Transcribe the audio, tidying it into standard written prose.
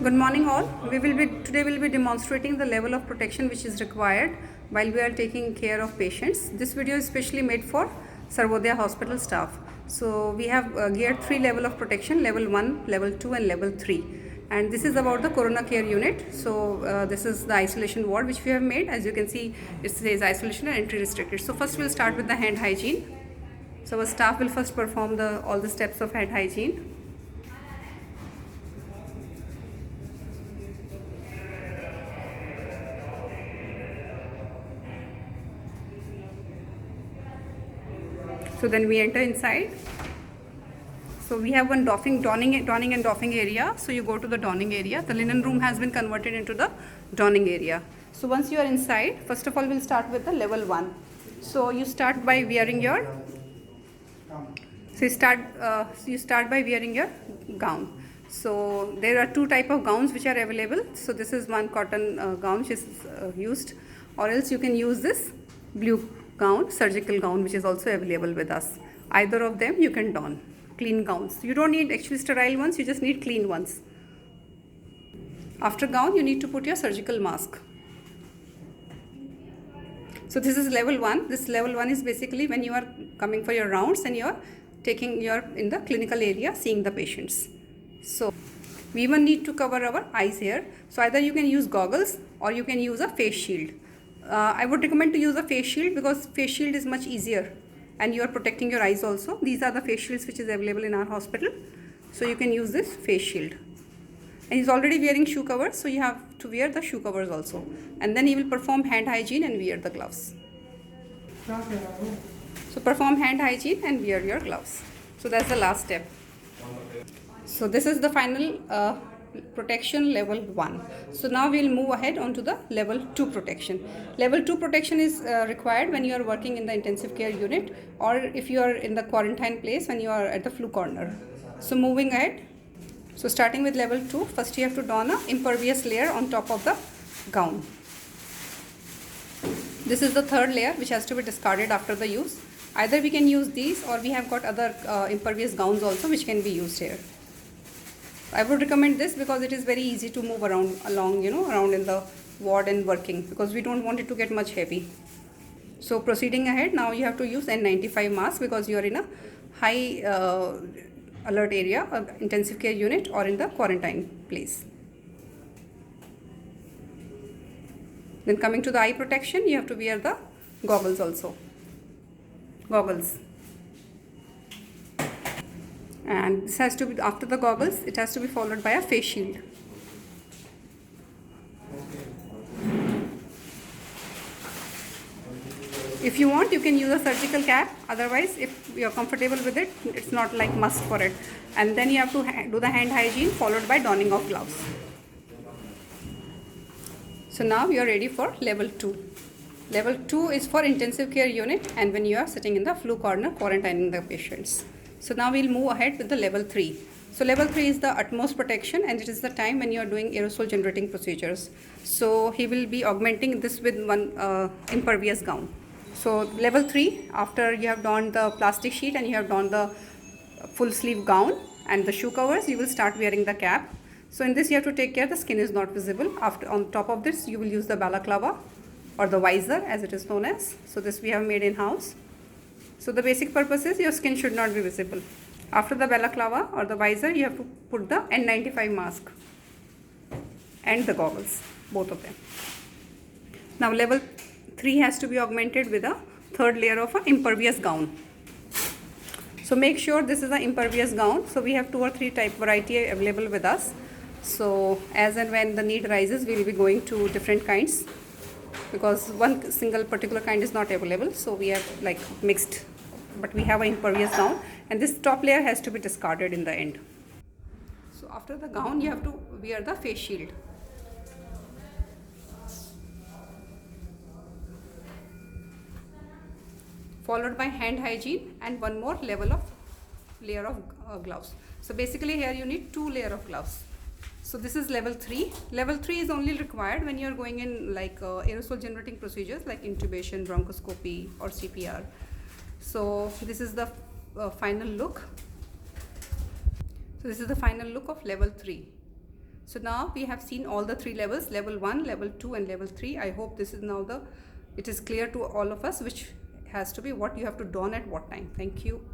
Good morning all. Today we'll be demonstrating the level of protection which is required while we are taking care of patients. This video is specially made for Sarvodaya hospital staff. So we have geared 3 level of protection: level 1, level 2 and level 3. And this is about the corona care unit. So this is the isolation ward which we have made. As you can see, it says isolation and entry restricted. So first we'll start with the hand hygiene. So our staff will first perform all the steps of hand hygiene. So then we enter inside. So we have one donning and doffing area. So you go to the donning area. The linen room has been converted into the donning area. So once you are inside, first of all we'll start with the level 1. So you start by wearing your you start by wearing your gown. So there are 2 type of gowns which are available. So this is one cotton gown which is used, or else you can use this blue gown, surgical gown, which is also available with us. Either of them you can don. Clean gowns. You don't need actually sterile ones, you just need clean ones. After gown, you need to put your surgical mask. So this is level 1. This level 1 is basically when you are coming for your rounds and you're in the clinical area seeing the patients. So we even need to cover our eyes here. So either you can use goggles or you can use a face shield. I would recommend to use a face shield because face shield is much easier and you are protecting your eyes also. These are the face shields which is available in our hospital. So you can use this face shield. And he's already wearing shoe covers, so you have to wear the shoe covers also. And then he will perform hand hygiene and wear the gloves. So perform hand hygiene and wear your gloves. So that's the last step. So this is the final protection level 1. So now we will move ahead onto the level 2 protection. Level 2 protection is required when you are working in the intensive care unit, or if you are in the quarantine place when you are at the flu corner. So moving ahead. So starting with level 2, first you have to don a impervious layer on top of the gown. This is the 3rd layer which has to be discarded after the use. Either we can use these, or we have got other impervious gowns also which can be used here. I would recommend this because it is very easy to move around in the ward and working, because we don't want it to get much heavy. So proceeding ahead, now you have to use N95 mask because you are in a high alert area, intensive care unit, or in the quarantine place. Then coming to the eye protection, you have to wear the goggles also. And this has to be, after the goggles, it has to be followed by a face shield. If you want, you can use a surgical cap. Otherwise, if you are comfortable with it, it's not like must for it. And then you have to do the hand hygiene followed by donning of gloves. So now you are ready for level 2. Level 2 is for intensive care unit and when you are sitting in the flu corner quarantining the patients. So now we'll move ahead with the level 3. So level 3 is the utmost protection, and it is the time when you are doing aerosol generating procedures. So he will be augmenting this with one impervious gown. So level 3, after you have donned the plastic sheet and you have donned the full sleeve gown and the shoe covers, you will start wearing the cap. So in this you have to take care the skin is not visible. On top of this you will use the balaclava or the visor as it is known as. So this we have made in house. So the basic purpose is your skin should not be visible. After the balaclava or the visor, you have to put the N95 mask and the goggles, both of them. Now level 3 has to be augmented with a 3rd layer of an impervious gown. So make sure this is an impervious gown. So we have 2 or 3 type variety available with us. So as and when the need rises, we will be going to different kinds, because one single particular kind is not available. So we have like mixed, but we have an impervious gown, and this top layer has to be discarded in the end. So after the gown, you have to wear the face shield. Followed by hand hygiene and one more layer of gloves. So basically here you need 2 layers of gloves. So this is level 3. Level 3 is only required when you are going in like aerosol generating procedures like intubation, bronchoscopy or CPR. So this is the final look. So this is the final look of level 3. So now we have seen all the three levels, level 1, level 2 and level 3. I hope this is now it is clear to all of us which has to be what you have to don at what time. Thank you.